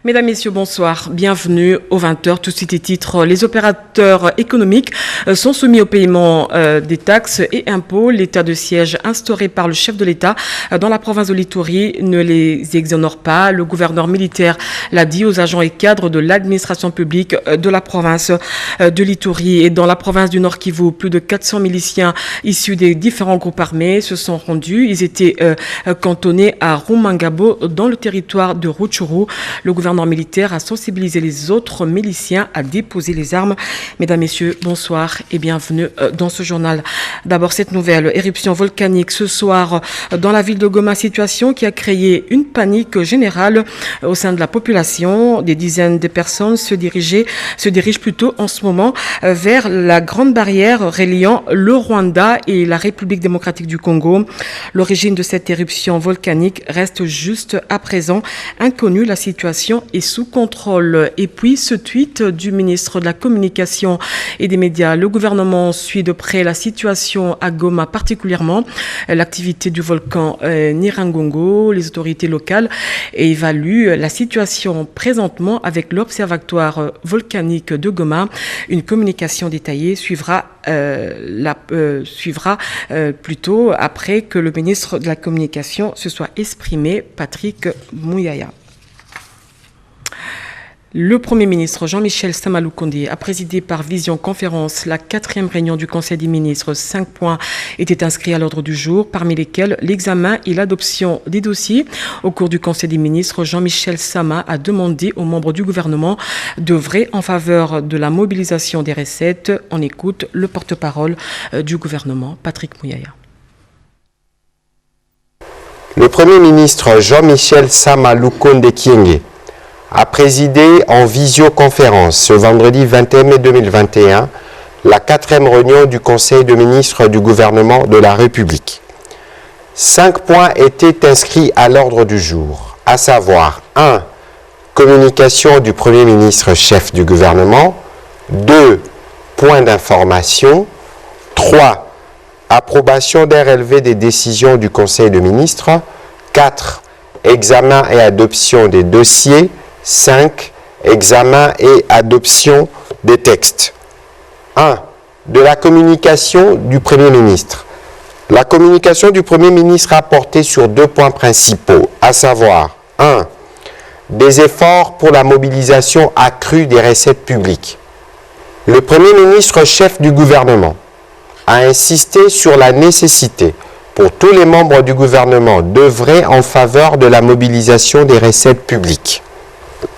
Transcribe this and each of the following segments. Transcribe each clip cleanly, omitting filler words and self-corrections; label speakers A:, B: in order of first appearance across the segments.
A: Mesdames, Messieurs, bonsoir. Bienvenue aux 20h. Tout de suite les titres. Les opérateurs économiques sont soumis au paiement des taxes et impôts. L'état de siège instauré par le chef de l'État dans la province de l'Ituri ne les exonère pas. Le gouverneur militaire l'a dit aux agents et cadres de l'administration publique de la province de l'Ituri. Et dans la province du Nord Kivu, plus de 400 miliciens issus des différents groupes armés se sont rendus. Ils étaient cantonnés à Rumangabo dans le territoire de Rutshuru. Le gouverneur militaire a sensibilisé les autres miliciens à déposer les armes. Mesdames, Messieurs, bonsoir et bienvenue dans ce journal. D'abord, cette nouvelle éruption volcanique ce soir dans la ville de Goma, situation qui a créé une panique générale au sein de la population. Des dizaines de personnes se dirigent plutôt en ce moment vers la grande barrière reliant le Rwanda et la République démocratique du Congo. L'origine de cette éruption volcanique reste juste à présent inconnue. La situation est sous contrôle. Et puis ce tweet du ministre de la Communication et des Médias. Le gouvernement suit de près la situation à Goma, particulièrement l'activité du volcan Nyiragongo. Les autorités locales évaluent la situation présentement avec l'Observatoire volcanique de Goma. Une communication détaillée suivra plutôt après que le ministre de la Communication se soit exprimé, Patrick Muyaya. Le Premier ministre Jean-Michel Sama-Lukonde a présidé par visioconférence la 4e réunion du Conseil des ministres. 5 points étaient inscrits à l'ordre du jour, parmi lesquels l'examen et l'adoption des dossiers. Au cours du Conseil des ministres, Jean-Michel Sama a demandé aux membres du gouvernement d'œuvrer en faveur de la mobilisation des recettes. On écoute le porte-parole du gouvernement, Patrick Muyaya.
B: Le Premier ministre Jean-Michel Sama-Lukonde Kyenge a présidé en visioconférence ce vendredi 21 mai 2021 la 4e réunion du Conseil des ministres du gouvernement de la République. 5 points étaient inscrits à l'ordre du jour, à savoir 1. Communication du Premier ministre chef du gouvernement, 2. Points d'information, 3. Approbation d'un relevé des décisions du Conseil des ministres, 4. Examen et adoption des dossiers, 5. Examen et adoption des textes. 1. De la communication du Premier ministre. La communication du Premier ministre a porté sur 2 points principaux, à savoir 1. Des efforts pour la mobilisation accrue des recettes publiques. Le Premier ministre chef du gouvernement a insisté sur la nécessité pour tous les membres du gouvernement d'œuvrer en faveur de la mobilisation des recettes publiques.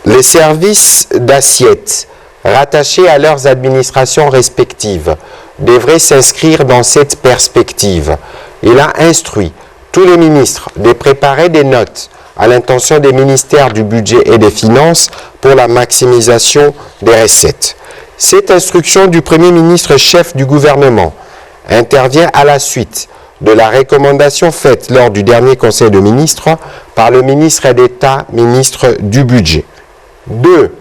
B: Les services d'assiette rattachés à leurs administrations respectives devraient s'inscrire dans cette perspective. Il a instruit tous les ministres de préparer des notes à l'intention des ministères du budget et des finances pour la maximisation des recettes. Cette instruction du Premier ministre chef du gouvernement intervient à la suite de la recommandation faite lors du dernier Conseil des ministres par le ministre d'État, ministre du Budget. 2.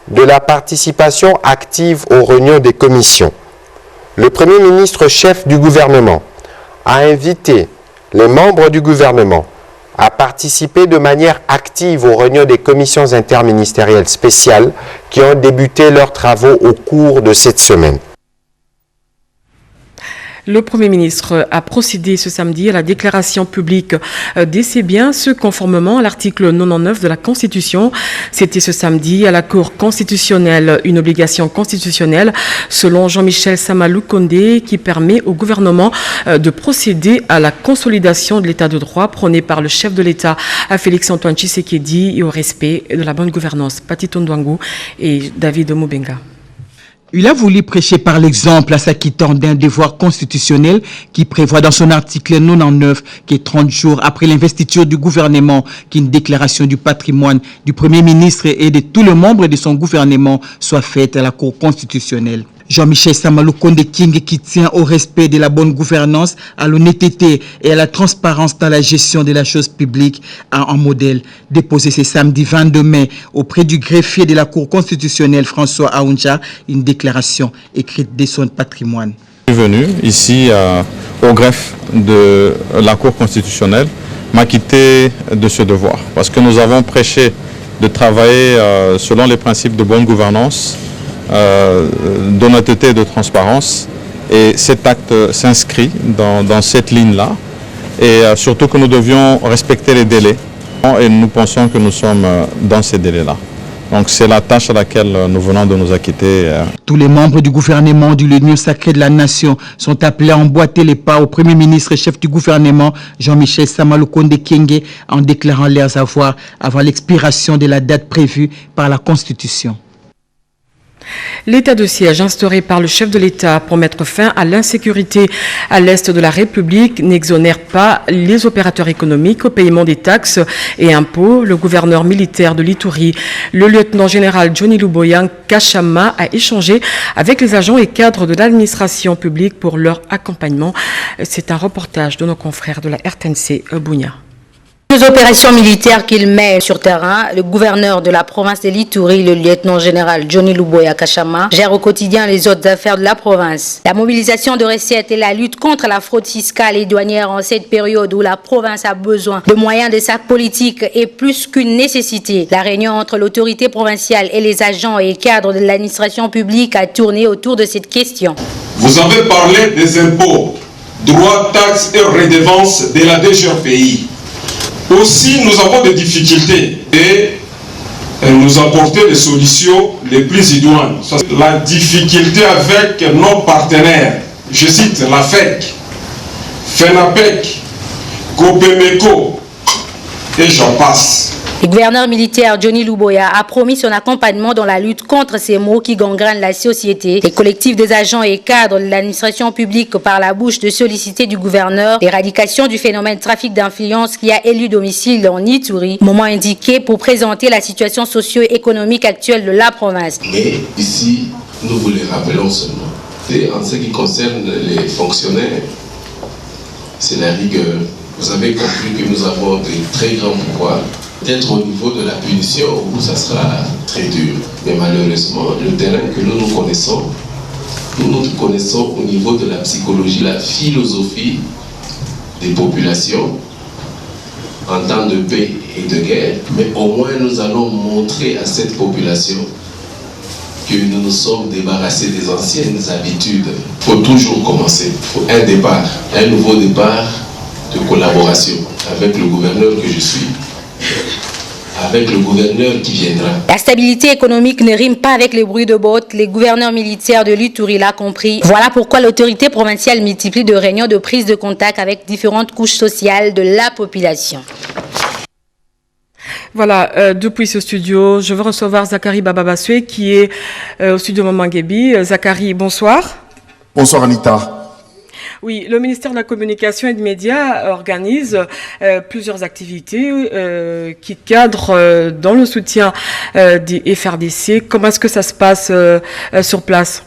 B: De la participation active aux réunions des commissions. Le Premier ministre chef du gouvernement a invité les membres du gouvernement à participer de manière active aux réunions des commissions interministérielles spéciales qui ont débuté leurs travaux au cours de cette semaine.
A: Le Premier ministre a procédé ce samedi à la déclaration publique de ses biens, ce conformément à l'article 99 de la Constitution. C'était ce samedi à la Cour constitutionnelle, une obligation constitutionnelle, selon Jean-Michel Sama-Lukonde, qui permet au gouvernement de procéder à la consolidation de l'état de droit prôné par le chef de l'État, Félix-Antoine Tshisekedi, et au respect de la bonne gouvernance. Pati Tondouangou et David Moubenga.
C: Il a voulu prêcher par l'exemple à s'acquittant d'un devoir constitutionnel qui prévoit dans son article 99 que 30 jours après l'investiture du gouvernement, qu'une déclaration du patrimoine du Premier ministre et de tous les membres de son gouvernement soit faite à la Cour constitutionnelle. Jean-Michel Sama-Lukonde Kyenge, qui tient au respect de la bonne gouvernance, à l'honnêteté et à la transparence dans la gestion de la chose publique, a un modèle déposé ce samedi 22 mai auprès du greffier de la Cour constitutionnelle François Aounja, une déclaration écrite de son patrimoine.
D: Je suis venu ici au greffe de la Cour constitutionnelle m'acquitter de ce devoir parce que nous avons prêché de travailler selon les principes de bonne gouvernance, d'honnêteté et de transparence. Et cet acte s'inscrit dans cette ligne-là. Et surtout que nous devions respecter les délais. Et nous pensons que nous sommes dans ces délais-là. Donc c'est la tâche à laquelle nous venons de nous acquitter.
C: Tous les membres du gouvernement de l'Union sacrée de la Nation sont appelés à emboîter les pas au Premier ministre et chef du gouvernement Jean-Michel Sama Lukonde Kyenge en déclarant leurs avoirs avant l'expiration de la date prévue par la Constitution.
A: L'état de siège instauré par le chef de l'État pour mettre fin à l'insécurité à l'est de la République n'exonère pas les opérateurs économiques au paiement des taxes et impôts. Le gouverneur militaire de l'Ituri, le lieutenant-général Johnny Luboya Kashama, a échangé avec les agents et cadres de l'administration publique pour leur accompagnement. C'est un reportage de nos confrères de la RTNC Bunia.
E: Les opérations militaires qu'il met sur terrain, le gouverneur de la province de l'Ituri, le lieutenant-général Johnny Luboya Kashama, gère au quotidien les autres affaires de la province. La mobilisation de recettes et la lutte contre la fraude fiscale et douanière en cette période où la province a besoin de moyens de sa politique est plus qu'une nécessité. La réunion entre l'autorité provinciale et les agents et cadres de l'administration publique a tourné autour de cette question.
F: Vous avez parlé des impôts, droits, taxes et redevances de la DGFI. Aussi, nous avons des difficultés et nous apporter des solutions les plus idoines. La difficulté avec nos partenaires, je cite la FEC, FENAPEC, COPEMECO et j'en passe.
E: Le gouverneur militaire Johnny Luboya a promis son accompagnement dans la lutte contre ces maux qui gangrènent la société. Les collectifs des agents et cadres de l'administration publique par la bouche de solliciter du gouverneur l'éradication du phénomène trafic d'influence qui a élu domicile en Ituri, moment indiqué pour présenter la situation socio-économique actuelle de la province.
G: Mais ici, nous vous les rappelons seulement. Et en ce qui concerne les fonctionnaires, c'est la rigueur. Vous avez compris que nous avons de très grands pouvoirs. Peut-être au niveau de la punition où ça sera très dur. Mais malheureusement, le terrain que nous connaissons au niveau de la psychologie, la philosophie des populations en temps de paix et de guerre. Mais au moins nous allons montrer à cette population que nous nous sommes débarrassés des anciennes habitudes. Il faut toujours commencer. Il faut un départ, un nouveau départ de collaboration avec le gouverneur que je suis, avec le gouverneur qui viendra.
E: La stabilité économique ne rime pas avec les bruits de bottes. Les gouverneurs militaires de l'Ituri l'ont compris. Voilà pourquoi l'autorité provinciale multiplie de réunions de prise de contact avec différentes couches sociales de la population.
A: Voilà, depuis ce studio, je veux recevoir Zachary Bababaswe qui est au studio Mamangebi. Zachary, bonsoir.
H: Bonsoir Anita.
A: Oui, le ministère de la Communication et des Médias organise plusieurs activités qui cadrent dans le soutien des FRDC. Comment est-ce que ça se passe sur place?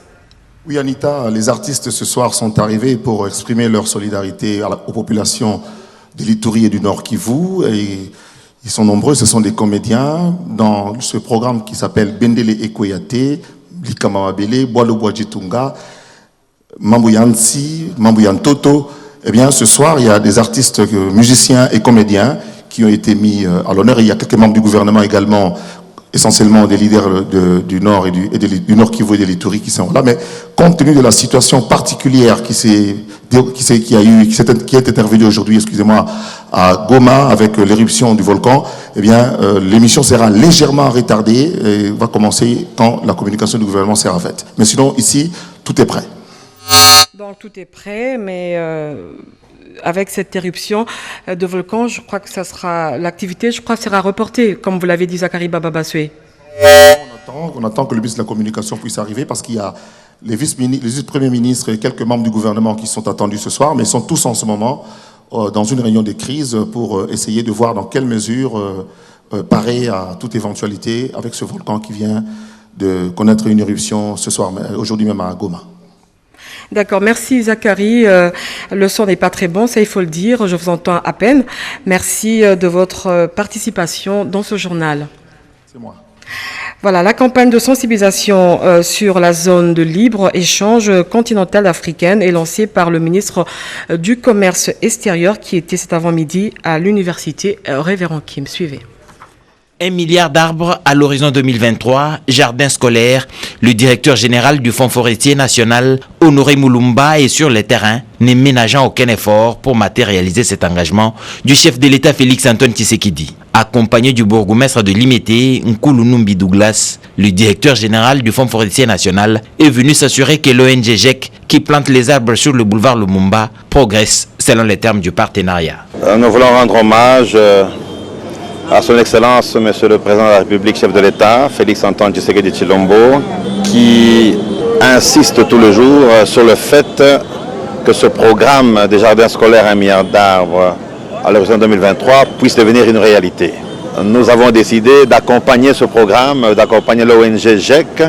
H: Oui Anita, les artistes ce soir sont arrivés pour exprimer leur solidarité aux populations de l'Ituri et du Nord Kivu. Et ils sont nombreux, ce sont des comédiens dans ce programme qui s'appelle Bendele Ekoyate, Likamamabele, Boalo Boadjitunga, Mambuyansi, Mambuyantoto. Eh bien, ce soir, il y a des artistes, musiciens et comédiens qui ont été mis à l'honneur. Il y a quelques membres du gouvernement également, essentiellement des leaders du Nord et du Nord Kivu et de l'Ituri qui sont là. Mais compte tenu de la situation particulière qui est intervenue aujourd'hui, excusez-moi, à Goma avec l'éruption du volcan, eh bien, l'émission sera légèrement retardée et va commencer quand la communication du gouvernement sera faite. Mais sinon, ici, tout est prêt.
A: Donc tout est prêt, mais avec cette éruption de volcan, je crois que l'activité sera reportée, comme vous l'avez dit, Zachary Bababaswe.
H: On attend que le ministre de la Communication puisse arriver parce qu'il y a les vice-premiers ministres et quelques membres du gouvernement qui sont attendus ce soir, mais ils sont tous en ce moment dans une réunion de crise pour essayer de voir dans quelle mesure parer à toute éventualité avec ce volcan qui vient de connaître une éruption ce soir, aujourd'hui même à Goma.
A: D'accord, merci Zachary. Le son n'est pas très bon, ça il faut le dire, je vous entends à peine. Merci de votre participation dans ce journal.
H: C'est moi.
A: Voilà, la campagne de sensibilisation sur la zone de libre-échange continentale africaine est lancée par le ministre du Commerce extérieur qui était cet avant-midi à l'université Révérend Kim. Suivez.
I: 1 milliard d'arbres à l'horizon 2023, jardin scolaire. Le directeur général du Fonds forestier national, Honoré Moulumba, est sur le terrain, ne ménageant aucun effort pour matérialiser cet engagement du chef de l'État Félix Antoine Tshisekedi. Accompagné du bourgmestre de Limete, Nkoulounumbi Douglas, le directeur général du Fonds forestier national est venu s'assurer que l'ONG GEC, qui plante les arbres sur le boulevard Lumumba, progresse selon les termes du partenariat.
J: Nous voulons rendre hommage à son Excellence, Monsieur le Président de la République, chef de l'État, Félix Antoine Tshisekedi Tshilombo, qui insiste tous les jours sur le fait que ce programme des jardins scolaires 1 milliard d'arbres à l'horizon 2023 puisse devenir une réalité. Nous avons décidé d'accompagner ce programme, d'accompagner l'ONG GEC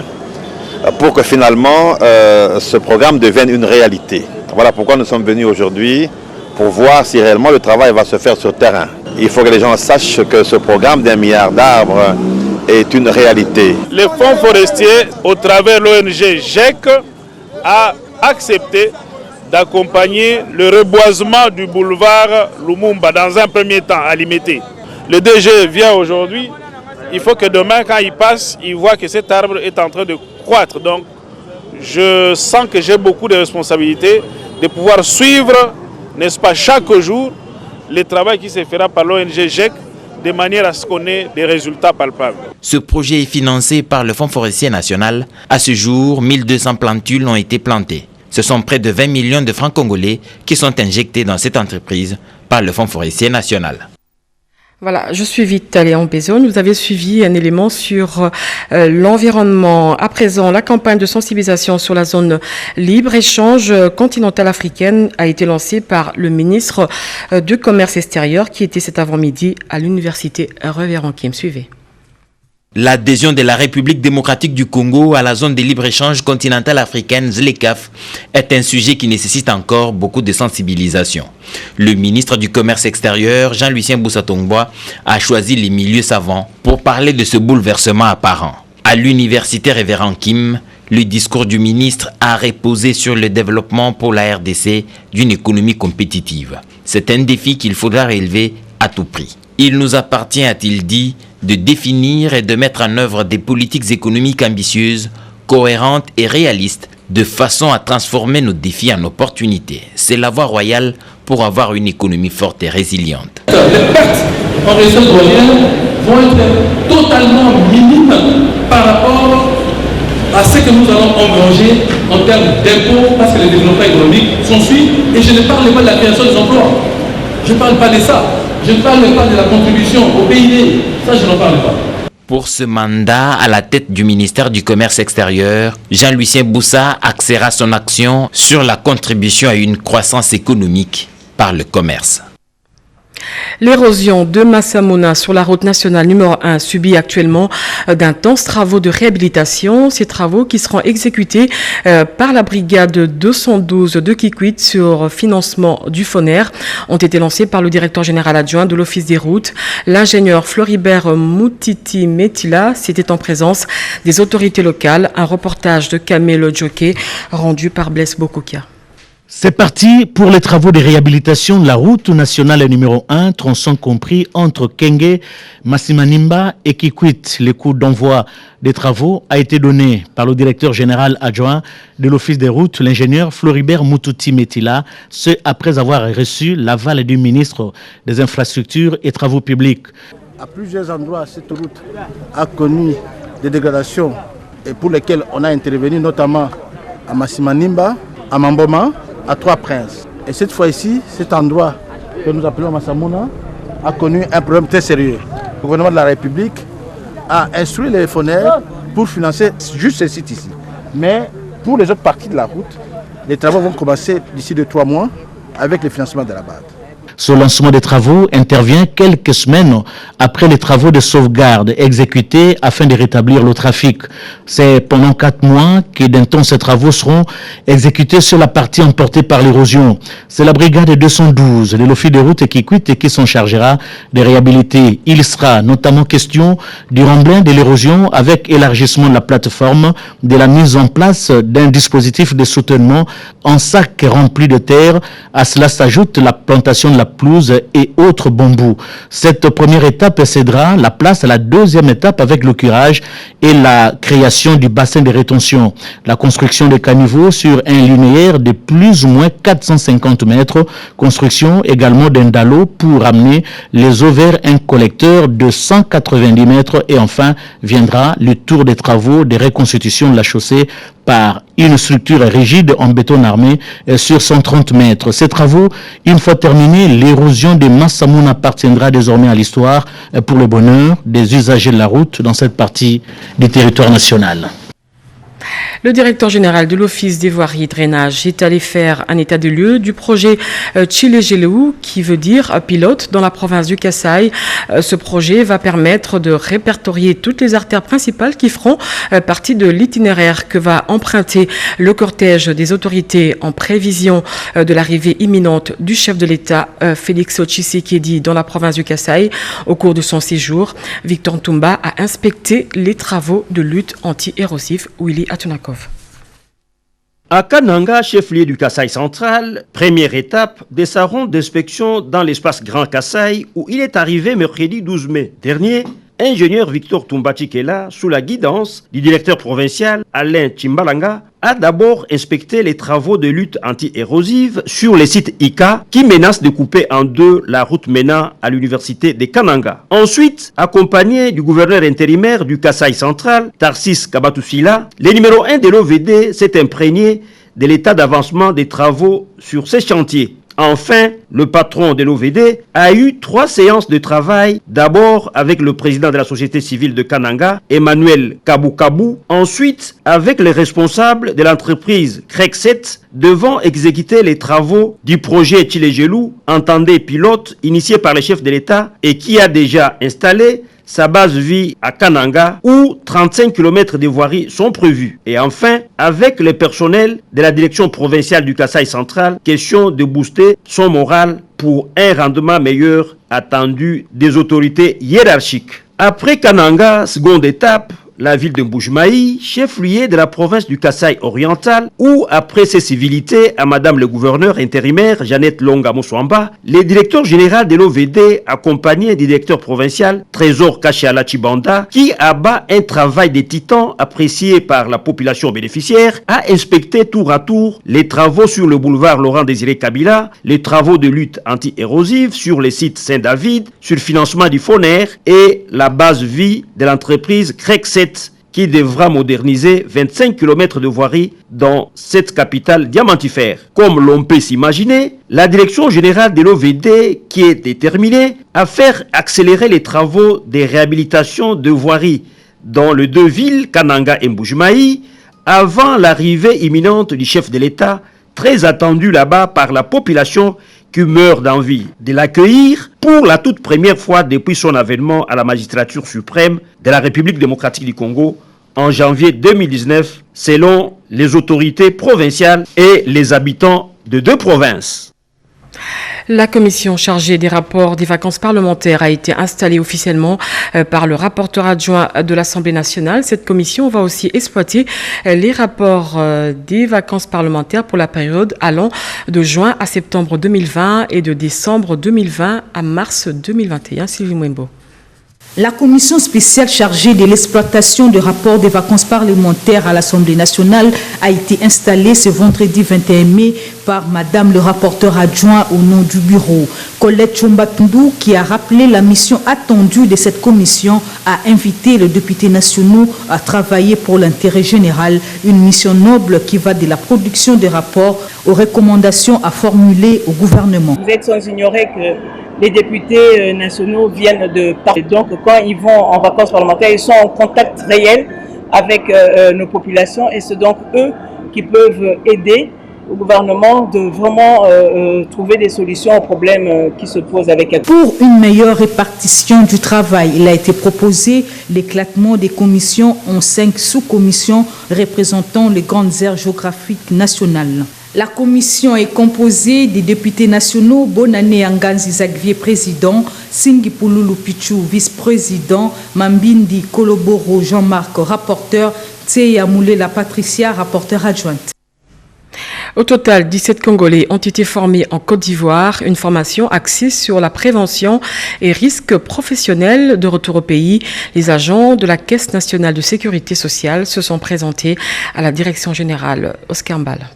J: pour que finalement ce programme devienne une réalité. Voilà pourquoi nous sommes venus aujourd'hui, pour voir si réellement le travail va se faire sur le terrain. Il faut que les gens sachent que ce programme d'1 milliard d'arbres est une réalité.
K: Le Fonds forestier, au travers de l'ONG GEC, a accepté d'accompagner le reboisement du boulevard Lumumba dans un premier temps à Limete. Le DG vient aujourd'hui, il faut que demain quand il passe, il voit que cet arbre est en train de croître. Donc je sens que j'ai beaucoup de responsabilités de pouvoir suivre, n'est-ce pas, chaque jour, le travail qui se fera par l'ONG GEC de manière à ce qu'on ait des résultats palpables.
I: Ce projet est financé par le Fonds forestier national. À ce jour, 1200 plantules ont été plantées. Ce sont près de 20 millions de francs congolais qui sont injectés dans cette entreprise par le Fonds forestier national.
A: Voilà, je suis vite allée en besogne. Vous avez suivi un élément sur l'environnement. À présent, la campagne de sensibilisation sur la zone libre-échange continentale africaine a été lancée par le ministre du Commerce extérieur qui était cet avant-midi à l'université Reverend Kim. Suivez.
I: L'adhésion de la République démocratique du Congo à la zone de libre-échange continentale africaine, ZLECAf, est un sujet qui nécessite encore beaucoup de sensibilisation. Le ministre du Commerce extérieur, Jean-Lucien Boussa-Tongboa, a choisi les milieux savants pour parler de ce bouleversement apparent. À l'université Révérend Kim, le discours du ministre a reposé sur le développement pour la RDC d'une économie compétitive. C'est un défi qu'il faudra relever à tout prix. Il nous appartient, a-t-il dit, de définir et de mettre en œuvre des politiques économiques ambitieuses, cohérentes et réalistes, de façon à transformer nos défis en opportunités. C'est la voie royale pour avoir une économie forte et résiliente.
L: Les pertes en ressources douanières vont être totalement minimes par rapport à ce que nous allons engranger en termes d'impôts, parce que les développements économiques sont suivis. Et je ne parle pas de la création des emplois. Je ne parle pas de ça. Je ne parle pas de la contribution au PIB. Ça, je n'en parle pas.
I: Pour ce mandat à la tête du ministère du Commerce extérieur, Jean-Lucien Boussa axera son action sur la contribution à une croissance économique par le commerce.
A: L'érosion de Massamouna sur la route nationale numéro 1 subit actuellement d'intenses travaux de réhabilitation. Ces travaux qui seront exécutés par la brigade 212 de Kikwit sur financement du FONER ont été lancés par le directeur général adjoint de l'Office des routes. L'ingénieur Floribert Moutiti Metila, c'était en présence des autorités locales. Un reportage de Kamel Djoké rendu par Blaise Bokokia.
M: C'est parti pour les travaux de réhabilitation de la route nationale numéro 1, tronçon compris entre Kenge, Massimanimba et Kikwit. Le coup d'envoi des travaux a été donné par le directeur général adjoint de l'Office des routes, l'ingénieur Floribert Moutouti Metila, ce après avoir reçu l'aval du ministre des Infrastructures et Travaux publics.
N: À plusieurs endroits, cette route a connu des dégradations et pour lesquelles on a intervenu, notamment à Massimanimba, à Mamboma, à Trois-Princes. Et cette fois-ci, cet endroit que nous appelons Massamouna a connu un problème très sérieux. Le gouvernement de la République a instruit les FONER pour financer juste ce site ici. Mais pour les autres parties de la route, les travaux vont commencer d'ici 2-3 mois avec le financement de la BAD.
M: Ce lancement des travaux intervient quelques semaines après les travaux de sauvegarde exécutés afin de rétablir le trafic. C'est pendant 4 mois que d'intenses travaux seront exécutés sur la partie emportée par l'érosion. C'est la brigade 212 de l'Office des routes Kikwit qui s'en chargera de réhabiliter. Il sera notamment question du remblai de l'érosion avec élargissement de la plateforme, de la mise en place d'un dispositif de soutènement en sac rempli de terre. À cela s'ajoute la plantation de la la pelouse et autres bambous. Cette première étape cédera la place à la deuxième étape avec le curage et la création du bassin de rétention. La construction des caniveaux sur un linéaire de plus ou moins 450 mètres. Construction également d'un dallo pour amener les eaux vers un collecteur de 190 mètres. Et enfin, viendra le tour des travaux de reconstitution de la chaussée par une structure rigide en béton armé sur 130 mètres. Ces travaux, une fois terminés, l'érosion des Massamoun appartiendra désormais à l'histoire pour le bonheur des usagers de la route dans cette partie du territoire national.
A: Le directeur général de l'Office des voiries et drainage est allé faire un état des lieux du projet Chile-Geleu, qui veut dire pilote dans la province du Kasaï. Ce projet va permettre de répertorier toutes les artères principales qui feront partie de l'itinéraire que va emprunter le cortège des autorités en prévision de l'arrivée imminente du chef de l'État, Félix Tshisekedi, dans la province du Kasaï. Au cours de son séjour, Victor Ntumba a inspecté les travaux de lutte anti-érosif. Willy Atunakov.
O: À Kananga, chef-lieu du Kasaï central, première étape de sa ronde d'inspection dans l'espace Grand Kasaï où il est arrivé mercredi 12 mai dernier. Ingénieur Victor Tumba-Chikela, sous la guidance du directeur provincial Alain Chimbalanga, a d'abord inspecté les travaux de lutte anti-érosive sur les sites ICA qui menacent de couper en deux la route menant à l'université de Kananga. Ensuite, accompagné du gouverneur intérimaire du Kasaï central, Tarsis Kabatousila, le numéro 1 de l'OVD s'est imprégné de l'état d'avancement des travaux sur ces chantiers. Enfin, le patron de l'OVD a eu 3 séances de travail, d'abord avec le président de la société civile de Kananga, Emmanuel Kabou, ensuite avec les responsables de l'entreprise Crekset devant exécuter les travaux du projet Chile-Geleu, entendez pilote, initié par le chef de l'État et qui a déjà installé sa base vie à Kananga où 35 km de voiries sont prévus. Et enfin, avec le personnel de la direction provinciale du Kasaï central, question de booster son moral pour un rendement meilleur attendu des autorités hiérarchiques. Après Kananga, seconde étape, la ville de Mbujimayi, chef-lieu de la province du Kasaï oriental, où, après ses civilités à madame le gouverneur intérimaire Jeannette Longa Moswamba, le directeur général de l'OVD, accompagné du directeur provincial Trésor Kachala Chibanda, qui abat un travail de titan apprécié par la population bénéficiaire, a inspecté tour à tour les travaux sur le boulevard Laurent-Désiré Kabila, les travaux de lutte anti-érosive sur les sites Saint-David, sur le financement du FONER et la base vie de l'entreprise Crekset qui devra moderniser 25 km de voirie dans cette capitale diamantifère. Comme l'on peut s'imaginer, la direction générale de l'OVD, qui est déterminée à faire accélérer les travaux de réhabilitation de voiries dans les deux villes, Kananga et Mbujimayi, avant l'arrivée imminente du chef de l'État, très attendu là-bas par la population qui meurt d'envie de l'accueillir pour la toute première fois depuis son avènement à la magistrature suprême de la République démocratique du Congo en janvier 2019, selon les autorités provinciales et les habitants de 2 provinces.
A: La commission chargée des rapports des vacances parlementaires a été installée officiellement par le rapporteur adjoint de l'Assemblée nationale. Cette commission va aussi exploiter les rapports des vacances parlementaires pour la période allant de juin à septembre 2020 et de décembre 2020 à mars 2021. Sylvie Mwembo.
P: La commission spéciale chargée de l'exploitation des rapports des vacances parlementaires à l'Assemblée nationale a été installée ce vendredi 21 mai par Madame le rapporteur adjoint au nom du bureau. Colette Chombatundu, qui a rappelé la mission attendue de cette commission, a invité les députés nationaux à travailler pour l'intérêt général, une mission noble qui va de la production des rapports aux recommandations à formuler au gouvernement.
Q: Vous êtes sans ignorer que les députés nationaux viennent de partout. Donc, quand ils vont en vacances parlementaires, ils sont en contact réel avec nos populations et c'est donc eux qui peuvent aider au gouvernement de vraiment trouver des solutions aux problèmes qui se posent avec elles.
P: Pour une meilleure répartition du travail, il a été proposé l'éclatement des commissions en 5 sous-commissions représentant les grandes aires géographiques nationales. La commission est composée des députés nationaux Bonane Anganzi Zagvier, président, Singi Pululu Pichu, vice-président, Mambindi Koloboro Jean-Marc, rapporteur, Tseya Moulela Patricia, rapporteur adjointe.
A: Au total, 17 Congolais ont été formés en Côte d'Ivoire, une formation axée sur la prévention et risques professionnels de retour au pays. Les agents de la Caisse nationale de sécurité sociale se sont présentés à la direction générale. Oscar Mbal.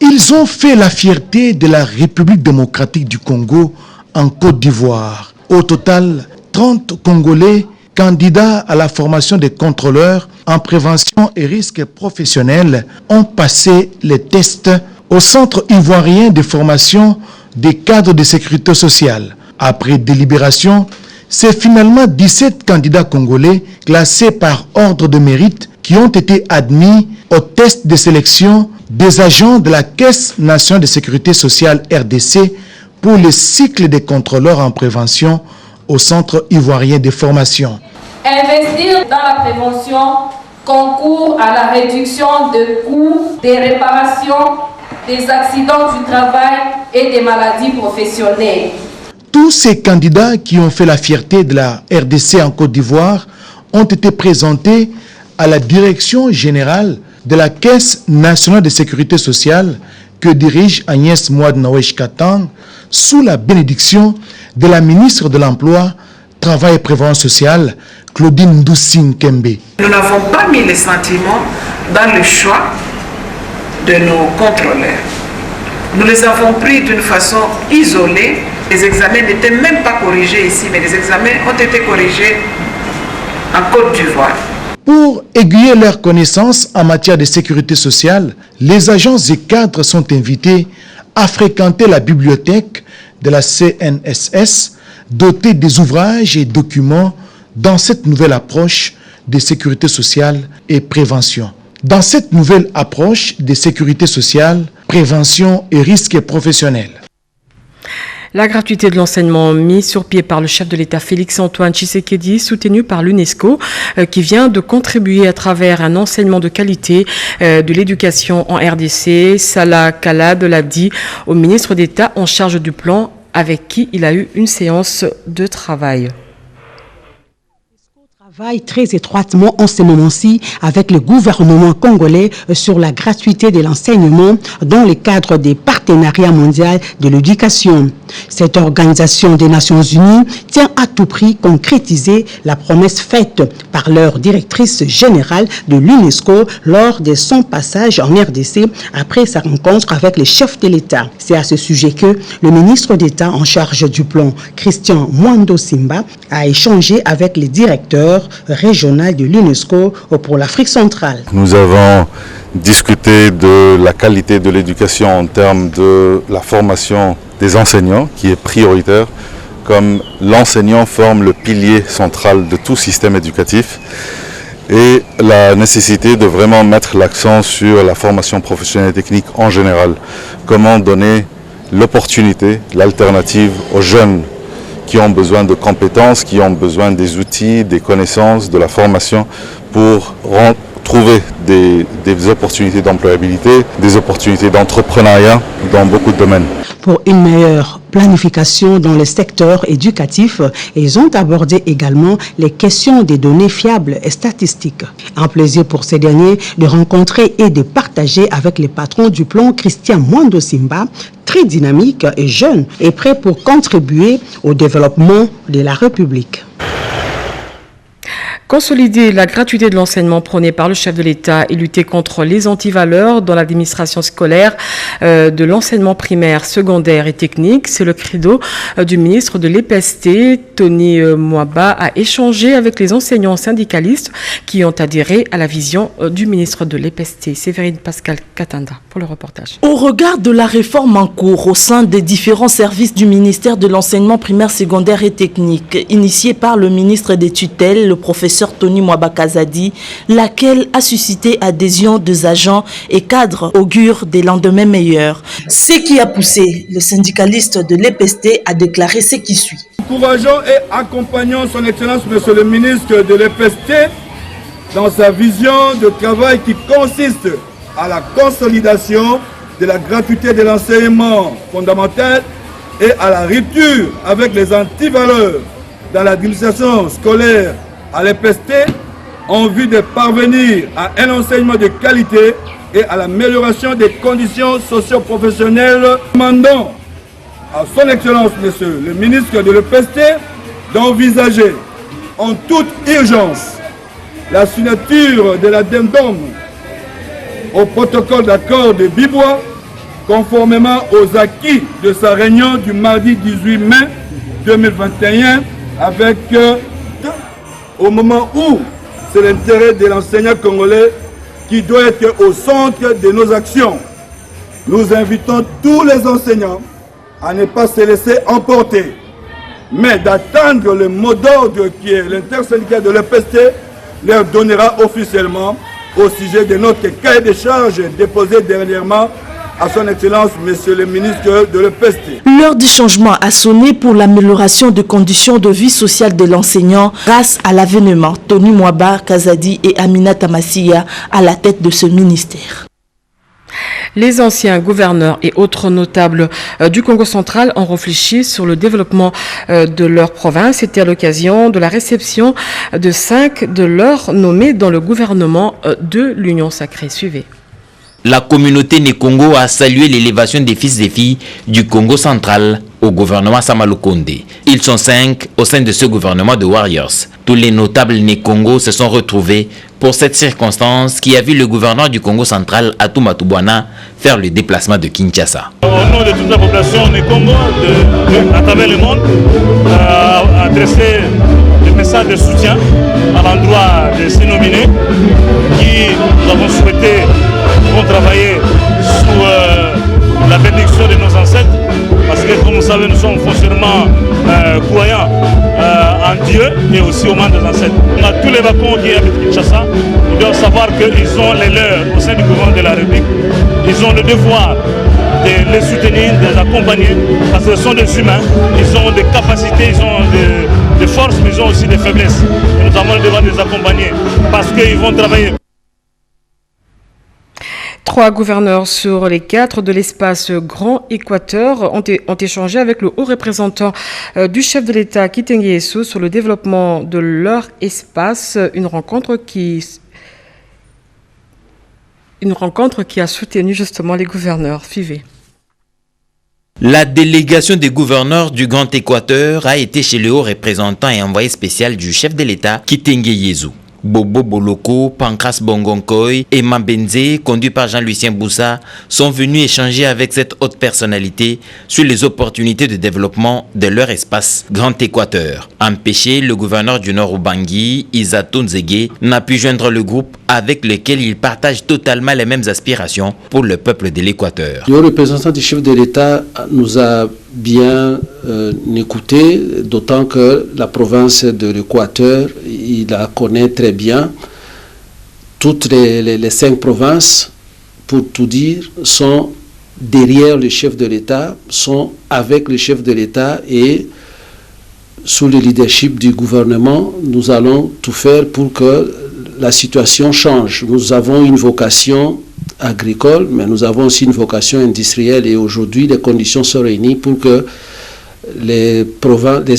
R: Ils ont fait la fierté de la République démocratique du Congo en Côte d'Ivoire. Au total, 30 Congolais candidats à la formation des contrôleurs en prévention et risques professionnels ont passé les tests au Centre ivoirien de formation des cadres de sécurité sociale. Après délibération, c'est finalement 17 candidats congolais classés par ordre de mérite qui ont été admis au test de sélection des agents de la Caisse nationale de sécurité sociale RDC pour le cycle des contrôleurs en prévention au Centre ivoirien de formation.
S: Investir dans la prévention concourt à la réduction des coûts des réparations, des accidents du travail et des maladies professionnelles.
R: Tous ces candidats qui ont fait la fierté de la RDC en Côte d'Ivoire ont été présentés à la direction générale de la Caisse nationale de sécurité sociale que dirige Agnès Mouad Nawesh Katang sous la bénédiction de la ministre de l'Emploi, Travail et Prévoyance sociale, Claudine Ndoussine Kembe.
T: Nous n'avons pas mis les sentiments dans le choix de nos contrôleurs. Nous les avons pris d'une façon isolée. Les examens n'étaient même pas corrigés ici, mais les examens ont été corrigés en Côte d'Ivoire.
R: Pour aiguiller leurs connaissances en matière de sécurité sociale, les agents et cadres sont invités à fréquenter la bibliothèque de la CNSS, dotée des ouvrages et documents dans cette nouvelle approche de sécurité sociale et prévention. Dans cette nouvelle approche de sécurité sociale, prévention et risques professionnels.
A: La gratuité de l'enseignement mis sur pied par le chef de l'État Félix-Antoine Tshisekedi, soutenu par l'UNESCO, qui vient de contribuer à travers un enseignement de qualité de l'éducation en RDC. Salah Kalad l'a dit au ministre d'État en charge du plan, avec qui il a eu une séance de travail.
U: Travaille très étroitement en ce moment-ci avec le gouvernement congolais sur la gratuité de l'enseignement dans le cadre des partenariats mondiaux de l'éducation. Cette organisation des Nations Unies tient à tout prix concrétiser la promesse faite par leur directrice générale de l'UNESCO lors de son passage en RDC après sa rencontre avec les chefs de l'État. C'est à ce sujet que le ministre d'État en charge du plan, Christian Mwando Simba, a échangé avec les directeurs régional de l'UNESCO pour l'Afrique centrale.
V: Nous avons discuté de la qualité de l'éducation en termes de la formation des enseignants qui est prioritaire, comme l'enseignant forme le pilier central de tout système éducatif, et la nécessité de vraiment mettre l'accent sur la formation professionnelle et technique en général. Comment donner l'opportunité, l'alternative aux jeunes qui ont besoin de compétences, qui ont besoin des outils, des connaissances, de la formation pour trouver des opportunités d'employabilité, des opportunités d'entrepreneuriat dans beaucoup de domaines.
U: Pour une meilleure planification dans le secteur éducatif, ils ont abordé également les questions des données fiables et statistiques. Un plaisir pour ces derniers de rencontrer et de partager avec les patrons du plan Christian Mwando Simba, très dynamique et jeune et prêt pour contribuer au développement de la République.
A: Consolider la gratuité de l'enseignement prônée par le chef de l'État et lutter contre les antivaleurs dans l'administration scolaire de l'enseignement primaire, secondaire et technique, c'est le credo du ministre de l'EPST. Tony Mwaba a échangé avec les enseignants syndicalistes qui ont adhéré à la vision du ministre de l'EPST. Séverine Pascal Katanda pour le reportage.
W: Au regard de la réforme en cours au sein des différents services du ministère de l'enseignement primaire, secondaire et technique, initiée par le ministre des tutelles, le professeur Tony Mwaba Kazadi, laquelle a suscité adhésion des agents et cadres augure des lendemains meilleurs. Ce qui a poussé le syndicaliste de l'EPST à déclarer ce qui suit.
X: Encourageons et accompagnons son Excellence Monsieur le ministre de l'EPST dans sa vision de travail qui consiste à la consolidation de la gratuité de l'enseignement fondamental et à la rupture avec les antivaleurs dans l'administration scolaire à l'EPST en vue de parvenir à un enseignement de qualité et à l'amélioration des conditions socio-professionnelles. Demandons à son Excellence, Monsieur le ministre de l'EPST, d'envisager en toute urgence la signature de l'addendum au protocole d'accord de Bibois, conformément aux acquis de sa réunion du mardi 18 mai 2021, avec, au moment où c'est l'intérêt de l'enseignant congolais qui doit être au centre de nos actions. Nous invitons tous les enseignants à ne pas se laisser emporter, mais d'attendre le mot d'ordre qui est l'intersyndicat de l'EPST leur donnera officiellement au sujet de notre cahier de charges déposé dernièrement à son Excellence, Monsieur le ministre de l'EPST.
W: L'heure du changement a sonné pour l'amélioration des conditions de vie sociale de l'enseignant grâce à l'avènement Tony Mwaba Kazadi et Aminata Massia à la tête de ce ministère.
A: Les anciens gouverneurs et autres notables du Congo central ont réfléchi sur le développement de leur province. C'était à l'occasion de la réception de 5 de leurs nommés dans le gouvernement de l'Union sacrée. Suivez.
I: La communauté Nékongo a salué l'élévation des fils et filles du Congo central au gouvernement Sama Lukonde. Ils sont 5 au sein de ce gouvernement de Warriors. Tous les notables Nékongo se sont retrouvés pour cette circonstance qui a vu le gouverneur du Congo central, Atou Toubouana, faire le déplacement de Kinshasa.
K: Au nom de toute la population Nékongo à travers le monde, adresser des messages de soutien à l'endroit de ces nominés qui, nous avons souhaité, vont travailler sous la bénédiction de nos ancêtres, parce que comme vous savez, nous sommes foncièrement croyants en Dieu et aussi au monde des ancêtres. On a tous les vacants qui habitent Kinshasa, ils doivent savoir qu'ils ont les leurs au sein du gouvernement de la République. Ils ont le devoir de les soutenir, de les accompagner, parce que ce sont des humains, ils ont des capacités, ils ont des forces, mais ils ont aussi des faiblesses. Et nous avons le devoir de les accompagner, parce qu'ils vont travailler.
A: 3 gouverneurs sur les 4 de l'espace Grand Équateur ont échangé avec le haut représentant du chef de l'État, Kitenge Yesu, sur le développement de leur espace. Une rencontre qui a soutenu justement les gouverneurs. Suivez.
I: La délégation des gouverneurs du Grand Équateur a été chez le haut représentant et envoyé spécial du chef de l'État, Kitenge Yesu. Bobo Boloko, Pancras Bongonkoy et Mambenze, conduits par Jean-Lucien Boussa, sont venus échanger avec cette haute personnalité sur les opportunités de développement de leur espace Grand Équateur. Empêché, le gouverneur du Nord Ubangi, Isatou Nzege, n'a pu joindre le groupe avec lequel il partage totalement les mêmes aspirations pour le peuple de l'Équateur.
B: Le représentant du chef de l'État nous a bien écouté, d'autant que la province de l'Équateur, il la connaît très bien. Toutes les 5 provinces, pour tout dire, sont derrière le chef de l'État, sont avec le chef de l'État et sous le leadership du gouvernement, nous allons tout faire pour que la situation change. Nous avons une vocation agricole, mais nous avons aussi une vocation industrielle et aujourd'hui les conditions sont réunies pour que les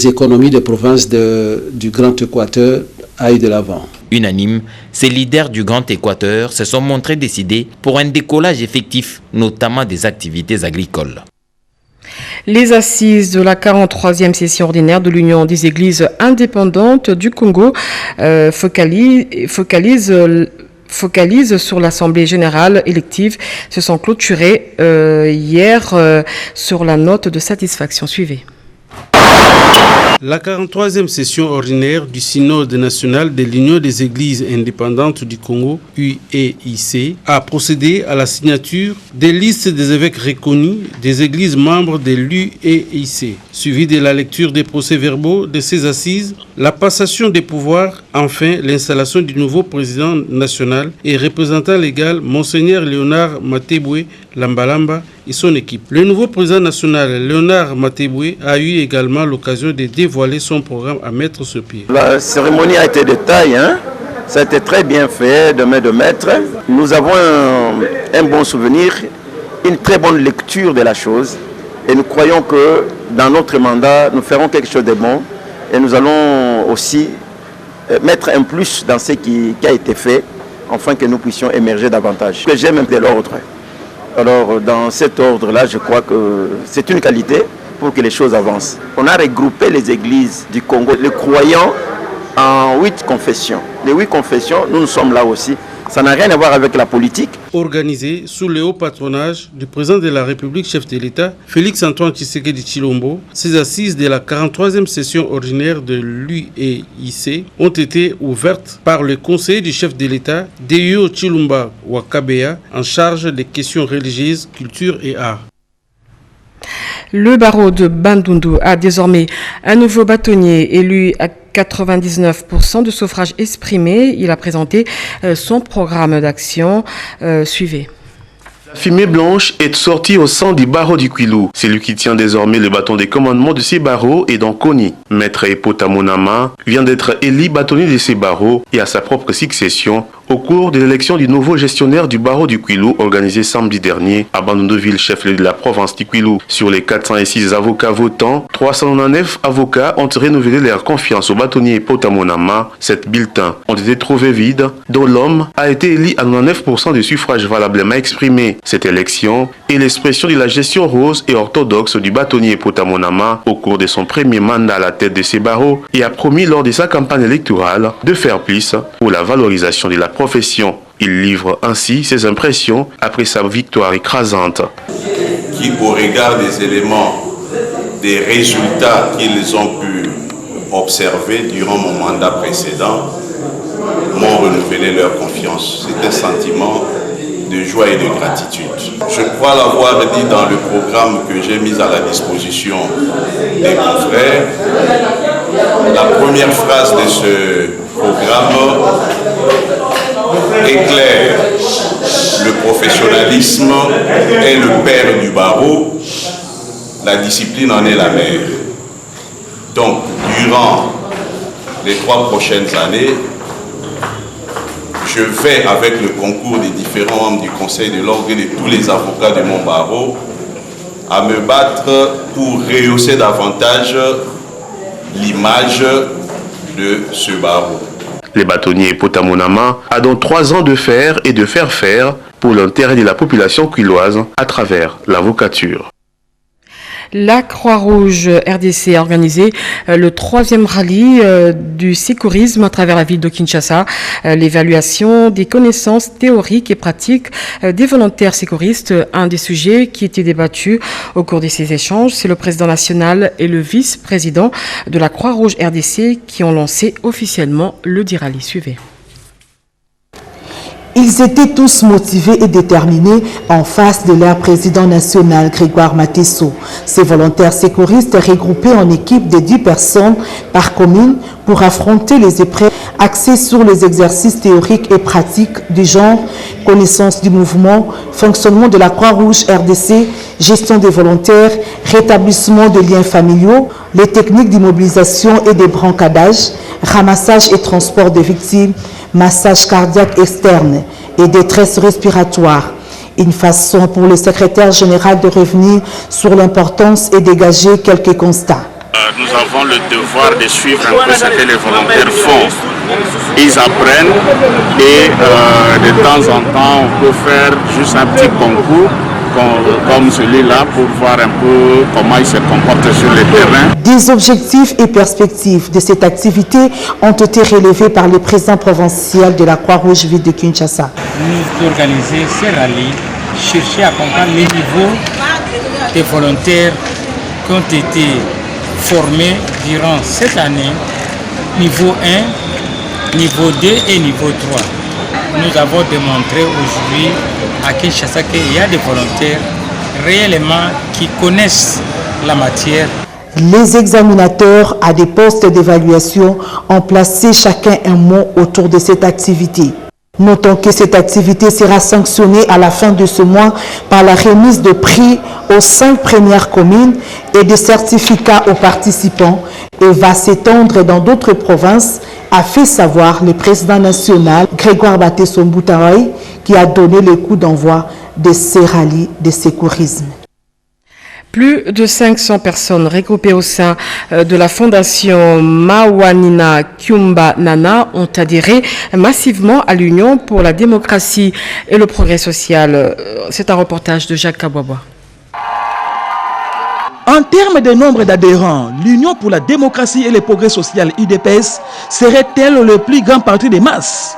B: économies des provinces du Grand Équateur aillent de l'avant.
I: Unanime, ces leaders du Grand Équateur se sont montrés décidés pour un décollage effectif, notamment des activités agricoles.
A: Les assises de la 43e session ordinaire de l'Union des Églises indépendantes du Congo focalisent sur l'Assemblée générale élective, se sont clôturées hier sur la note de satisfaction. Suivez.
C: La 43e session ordinaire du Synode national de l'Union des Églises indépendantes du Congo, UEIC, a procédé à la signature des listes des évêques reconnus des églises membres de l'UEIC, suivi de la lecture des procès-verbaux de ces assises, la passation des pouvoirs, enfin l'installation du nouveau président national et représentant légal, Monseigneur Léonard Mateboué Lambalamba et son équipe. Le nouveau président national, Léonard Mateboué, a eu également l'occasion de dévoiler son programme à mettre sur pied.
D: La cérémonie a été de taille, ça a été très bien fait de main de maître. Nous avons un bon souvenir, une très bonne lecture de la chose et nous croyons que dans notre mandat, nous ferons quelque chose de bon et nous allons aussi mettre un plus dans ce qui a été fait afin que nous puissions émerger davantage. Que j'aime de l'ordre. Alors dans cet ordre-là, je crois que c'est une qualité pour que les choses avancent. On a regroupé les églises du Congo, les croyants, en 8 confessions. Les 8 confessions, nous sommes là aussi. Ça n'a rien à voir avec la politique.
C: Organisé sous le haut patronage du président de la République, chef de l'État, Félix-Antoine Tshisekedi Tshilombo, ces assises de la 43e session ordinaire de l'UEIC ont été ouvertes par le conseiller du chef de l'État, Deyo Tshilumba Wakabea, en charge des questions religieuses, culture et art.
A: Le barreau de Bandundu a désormais un nouveau bâtonnier élu à 99% de suffrages exprimés. Il a présenté son programme d'action. Suivez.
E: La fumée blanche est sortie au sein du barreau du Kwilu. C'est lui qui tient désormais le bâton des commandements de ces barreaux et d'Ankoni. Maître Epota Monama vient d'être élu bâtonnier de ces barreaux et à sa propre succession au cours de l'élection du nouveau gestionnaire du barreau du Kwilu organisé samedi dernier à Bandundu-ville, chef-lieu de la province du Kwilu. Sur les 406 avocats votants, 399 avocats ont renouvelé leur confiance au bâtonnier Epota Monama. 7 bulletins ont été trouvés vides, dont l'homme a été élu à 99% des suffrages valablement exprimés. Cette élection est l'expression de la gestion rose et orthodoxe du bâtonnier Epota Monama au cours de son premier mandat à la tête de ces barreaux et a promis lors de sa campagne électorale de faire plus pour la valorisation de la profession. Il livre ainsi ses impressions après sa victoire écrasante.
F: Qui, au regard des éléments, des résultats qu'ils ont pu observer durant mon mandat précédent, m'ont renouvelé leur confiance. C'est un sentiment de joie et de gratitude. Je crois l'avoir dit dans le programme que j'ai mis à la disposition des confrères. La première phrase de ce programme est claire. Le professionnalisme est le père du barreau, la discipline en est la mère. Donc, durant les 3 prochaines années, je vais, avec le concours des différents membres du Conseil de l'ordre et de tous les avocats de mon barreau, à me battre pour rehausser davantage l'image de ce barreau.
E: Le bâtonnier Epota Monama a donc 3 ans de faire et de faire faire pour l'intérêt de la population kwiloise à travers l'avocature.
A: La Croix-Rouge RDC a organisé le 3e rallye du sécurisme à travers la ville de Kinshasa. L'évaluation des connaissances théoriques et pratiques des volontaires sécuristes, un des sujets qui était débattu au cours de ces échanges. C'est le président national et le vice-président de la Croix-Rouge RDC qui ont lancé officiellement le dit rallye. Suivez.
G: Ils étaient tous motivés et déterminés en face de leur président national, Grégoire Matesso. Ces volontaires sécuristes regroupés en équipe de 10 personnes par commune pour affronter les épreuves axées sur les exercices théoriques et pratiques du genre, connaissance du mouvement, fonctionnement de la Croix-Rouge RDC, gestion des volontaires, rétablissement de liens familiaux, les techniques d'immobilisation et de brancadage, ramassage et transport de victimes, massage cardiaque externe et détresse respiratoire. Une façon pour le secrétaire général de revenir sur l'importance et dégager quelques constats.
H: Nous avons le devoir de suivre un peu ce que les volontaires font. Ils apprennent et de temps en temps on peut faire juste un petit concours comme celui-là pour voir un peu comment ils se comportent sur le terrain.
G: Des objectifs et perspectives de cette activité ont été relevés par le président provincial de la Croix-Rouge ville de Kinshasa.
Y: Nous organisons ces rallyes, chercher à comprendre les niveaux des volontaires qui ont été formés durant cette année, niveau 1, niveau 2 et niveau 3. Nous avons démontré aujourd'hui à Kinshasa qu'il y a des volontaires réellement qui connaissent la matière.
G: Les examinateurs à des postes d'évaluation ont placé chacun un mot autour de cette activité. Notons que cette activité sera sanctionnée à la fin de ce mois par la remise de prix aux 5 premières communes et de certificats aux participants et va s'étendre dans d'autres provinces, a fait savoir le président national Grégoire Matesso Mbutaoui qui a donné le coup d'envoi de ces rallyes de sécurisme.
A: Plus de 500 personnes regroupées au sein de la fondation Mawanina Kyumba Nana ont adhéré massivement à l'Union pour la démocratie et le progrès social. C'est un reportage de Jacques Kabwabwa.
J: En termes de nombre d'adhérents, l'Union pour la démocratie et le progrès social UDPS serait-elle le plus grand parti des masses?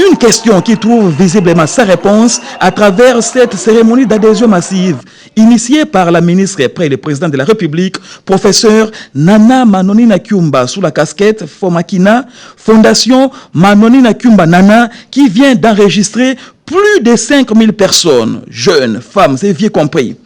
J: Une question qui trouve visiblement sa réponse à travers cette cérémonie d'adhésion massive initiée par la ministre près le président de la République, professeur Nana Manonina Kyumba, sous la casquette Fomakina, Fondation Manonina Kyumba Nana, qui vient d'enregistrer plus de 5000 personnes, jeunes, femmes et vieux compris.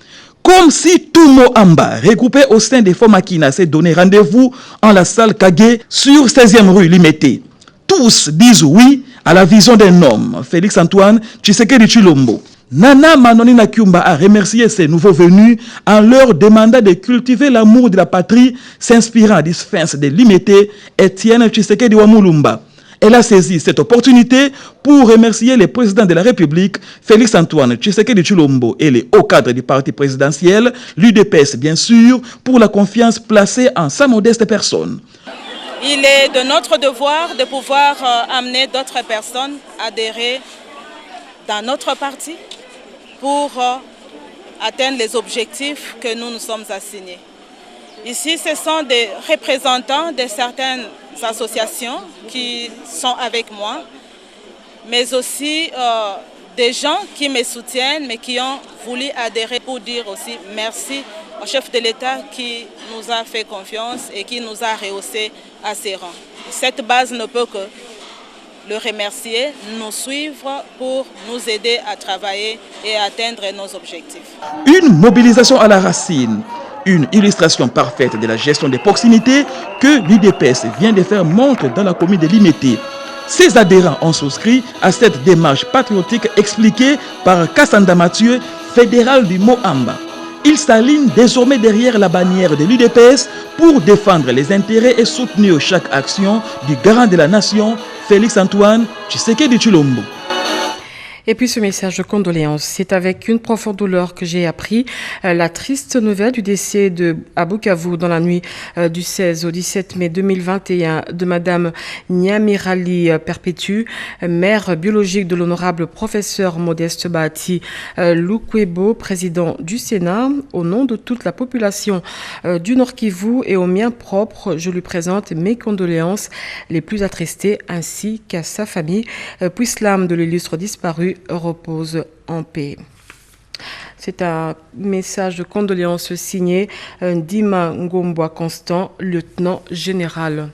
J: Comme si tout Moamba, regroupé au sein des Fomakina, s'est donné rendez-vous en la salle Kagé sur 16e rue Limité. Tous disent oui à la vision d'un homme, Félix Antoine Tshisekedi Tshilombo. Nana Manonina Kyumba a remercié ses nouveaux venus en leur demandant de cultiver l'amour de la patrie, s'inspirant du sphinx de Limité, Étienne Tshisekedi Wamulumba. Elle a saisi cette opportunité pour remercier le président de la République, Félix Antoine Tshisekedi Tshilombo, et les hauts cadres du parti présidentiel, l'UDPS bien sûr, pour la confiance placée en sa modeste personne.
L: Il est de notre devoir de pouvoir amener d'autres personnes à adhérer dans notre parti pour atteindre les objectifs que nous nous sommes assignés. Ici, ce sont des représentants de certaines associations qui sont avec moi, mais aussi des gens qui me soutiennent, mais qui ont voulu adhérer pour dire aussi merci au chef de l'État qui nous a fait confiance et qui nous a rehaussé à ses rangs. Cette base ne peut que le remercier, nous suivre pour nous aider à travailler et à atteindre nos objectifs.
J: Une mobilisation à la racine, une illustration parfaite de la gestion des proximités que l'UDPS vient de faire montre dans la commune de Limité. Ces adhérents ont souscrit à cette démarche patriotique expliquée par Kassanda Mathieu, fédéral du Moamba. Ils s'alignent désormais derrière la bannière de l'UDPS pour défendre les intérêts et soutenir chaque action du garant de la nation, Félix Antoine Tshisekedi Tshilombo.
A: Et puis ce message de condoléances, c'est avec une profonde douleur que j'ai appris la triste nouvelle du décès à Bukavu dans la nuit du 16 au 17 mai 2021 de Madame Nyamirali Perpétue, mère biologique de l'honorable professeur Modeste Bahati Lukwebo, président du Sénat. Au nom de toute la population du Nord Kivu et au mien propre, je lui présente mes condoléances les plus attristées ainsi qu'à sa famille. Puisse l'âme de l'illustre disparu repose en paix. C'est un message de condoléances signé Ndima Ngomboa Constant, lieutenant général.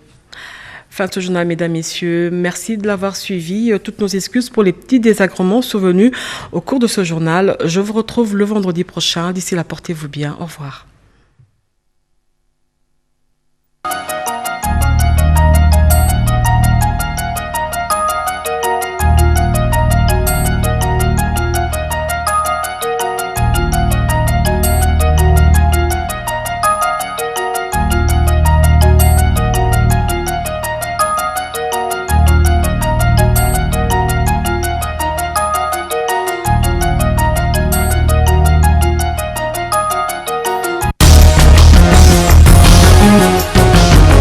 A: Fin de ce journal, mesdames, messieurs. Merci de l'avoir suivi. Toutes nos excuses pour les petits désagréments survenus au cours de ce journal. Je vous retrouve le vendredi prochain. D'ici là, portez-vous bien. Au revoir.